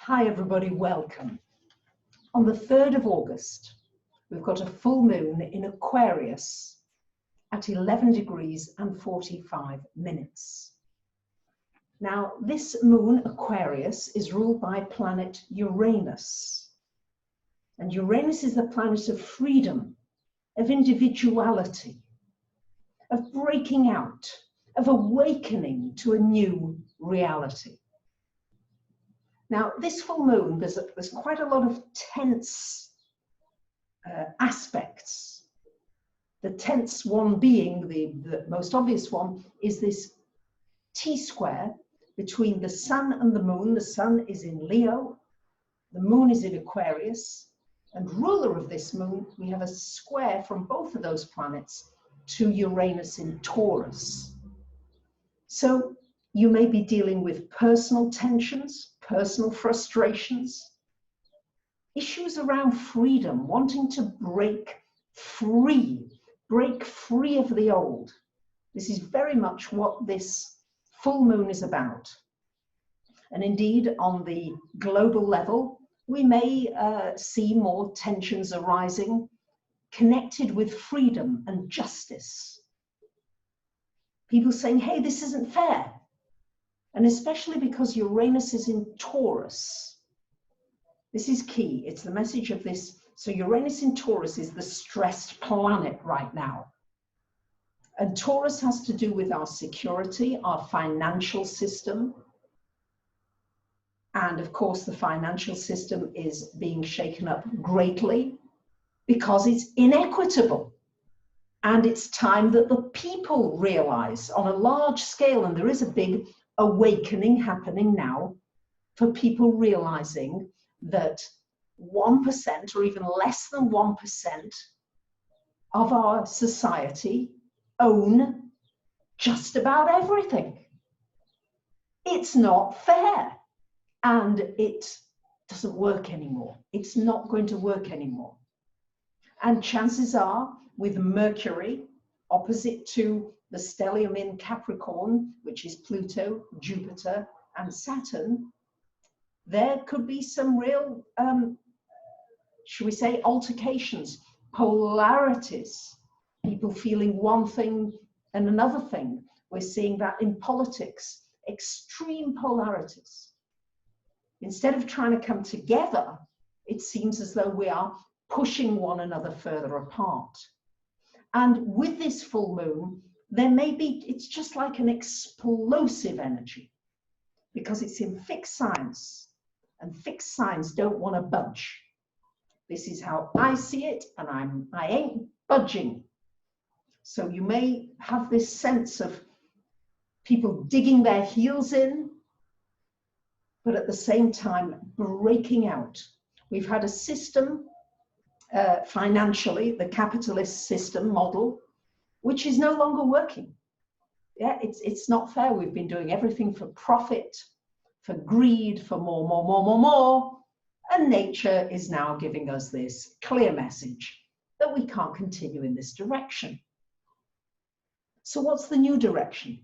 Hi everybody, welcome. On the 3rd of August, we've got a full moon in Aquarius at 11 degrees and 45 minutes. Now, this moon, Aquarius, is ruled by planet Uranus. And Uranus is the planet of freedom, of individuality, of breaking out, of awakening to a new reality. Now, this full moon, there's quite a lot of tense aspects. The tense one being, the most obvious one, is this T-square between the sun and the moon. The sun is in Leo, the moon is in Aquarius, and ruler of this moon, we have a square from both of those planets to Uranus in Taurus. So you may be dealing with personal tensions, personal frustrations, issues around freedom, wanting to break free of the old. This is very much what this full moon is about. And indeed, on the global level, we may see more tensions arising connected with freedom and justice. People saying, hey, this isn't fair. And especially because Uranus is in Taurus. This is key. It's the message of this. So Uranus in Taurus is the stressed planet right now. And Taurus has to do with our security, our financial system. And of course, the financial system is being shaken up greatly because it's inequitable. And it's time that the people realize on a large scale, and there is a big awakening happening now for people realizing that 1% or even less than 1% of our society own just about everything. It's not fair, and it doesn't work anymore. It's not going to work anymore. And chances are, with Mercury opposite to the stellium in Capricorn, which is Pluto, Jupiter, and Saturn, there could be some real, should we say, altercations, polarities, people feeling one thing and another thing. We're seeing that in politics, extreme polarities. Instead of trying to come together, it seems as though we are pushing one another further apart. And with this full moon, there may be, it's just like an explosive energy because it's in fixed signs, and fixed signs don't want to budge. This is how I see it, and I ain't budging. So you may have this sense of people digging their heels in, but at the same time breaking out. We've had a system financially, the capitalist system model, which is no longer working. Yeah, it's not fair. We've been doing everything for profit, for greed, for more. And nature is now giving us this clear message that we can't continue in this direction. So what's the new direction?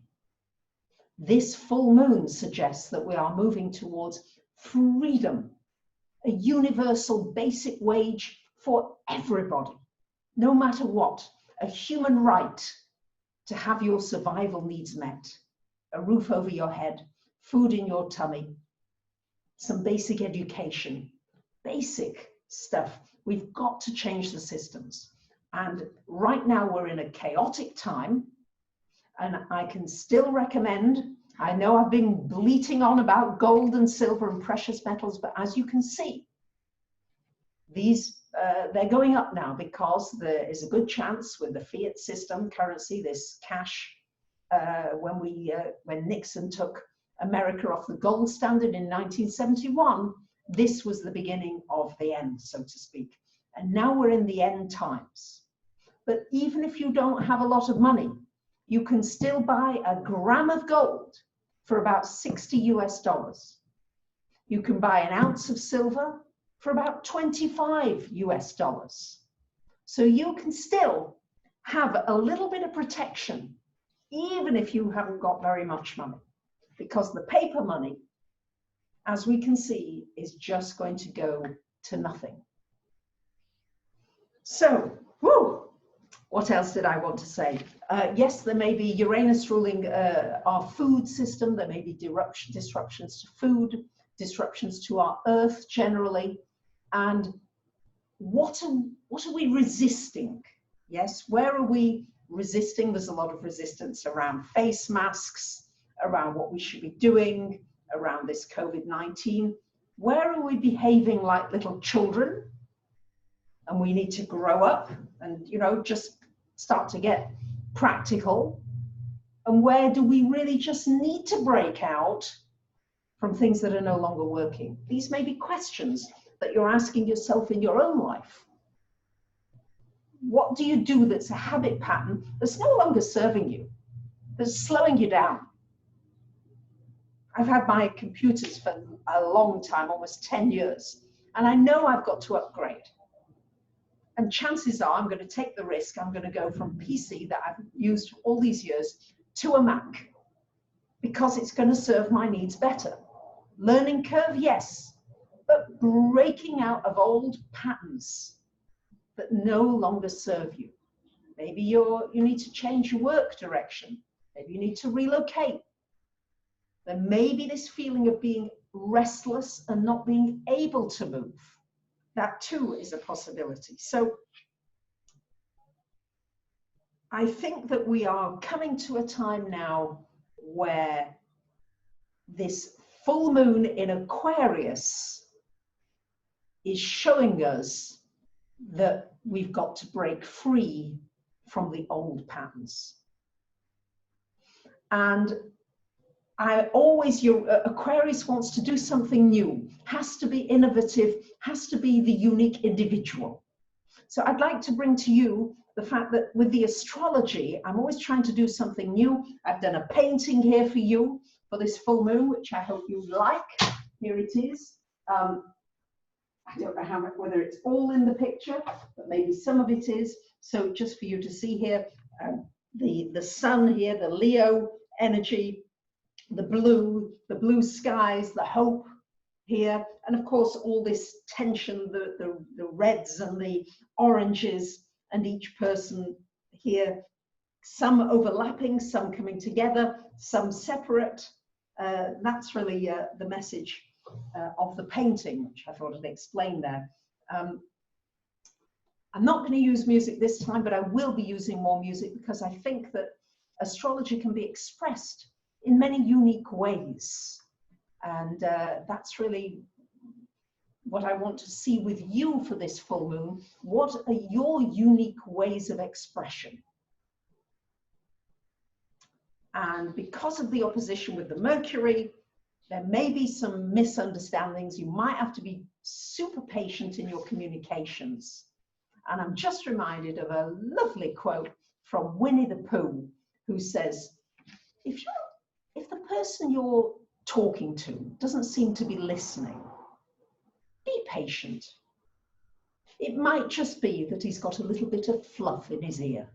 This full moon suggests that we are moving towards freedom, a universal basic wage for everybody, no matter what, a human right to have your survival needs met, a roof over your head, food in your tummy, some basic education, basic stuff. We've got to change the systems. And right now we're in a chaotic time, and I can still recommend, I know I've been bleating on about gold and silver and precious metals, but as you can see, these they're going up now because there is a good chance with the fiat system currency, this cash, when Nixon took America off the gold standard in 1971, this was the beginning of the end, so to speak. And now we're in the end times. But even if you don't have a lot of money, you can still buy a gram of gold for about $60 US. You can buy an ounce of silver for about $25 US. So you can still have a little bit of protection, even if you haven't got very much money, because the paper money as we can see, is just going to go to nothing. So, what else did I want to say? Yes, there may be Uranus ruling our food system. There may be disruptions to food, disruptions to our earth generally. And what are we resisting? Yes, where are we resisting? There's a lot of resistance around face masks, around what we should be doing, around this COVID-19. Where are we behaving like little children? And we need to grow up and, you know, just start to get practical. And where do we really just need to break out from things that are no longer working? These may be questions that you're asking yourself in your own life. What do you do that's a habit pattern that's no longer serving you, that's slowing you down? I've had my computers for a long time, almost 10 years, and I know I've got to upgrade. And chances are I'm going to take the risk. I'm going to go from PC that I've used for all these years to a Mac, because it's going to serve my needs better. Learning curve, yes, but breaking out of old patterns that no longer serve you. Maybe you need to change your work direction. Maybe you need to relocate. There may be this feeling of being restless and not being able to move. That too is a possibility. So I think that we are coming to a time now where this full moon in Aquarius is showing us that we've got to break free from the old patterns. And Aquarius wants to do something new, has to be innovative, has to be the unique individual. So I'd like to bring to you the fact that with the astrology, I'm always trying to do something new. I've done a painting here for you for this full moon, which I hope you like. Here it is. I don't know whether it's all in the picture, but maybe some of it is. So just for you to see here, the sun here, the Leo energy, the blue skies, the hope here, and of course all this tension, the reds and the oranges, and each person here, some overlapping, some coming together, some separate. That's really the message of the painting, which I thought I'd explain there. I'm not going to use music this time, but I will be using more music because I think that astrology can be expressed in many unique ways. And that's really what I want to see with you for this full moon. What are your unique ways of expression? And because of the opposition with the Mercury, there may be some misunderstandings. You might have to be super patient in your communications. And I'm just reminded of a lovely quote from Winnie the Pooh, who says, if the person you're talking to doesn't seem to be listening, be patient. It might just be that he's got a little bit of fluff in his ear.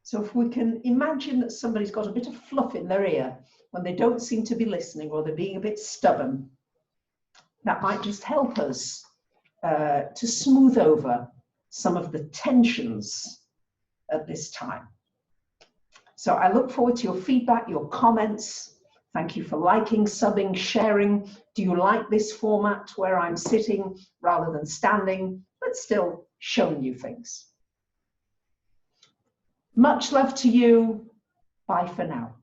So if we can imagine that somebody's got a bit of fluff in their ear when they don't seem to be listening or they're being a bit stubborn, that might just help us to smooth over some of the tensions at this time. So I look forward to your feedback, your comments. Thank you for liking, subbing, sharing. Do you like this format where I'm sitting rather than standing, but still showing you things? Much love to you. Bye for now.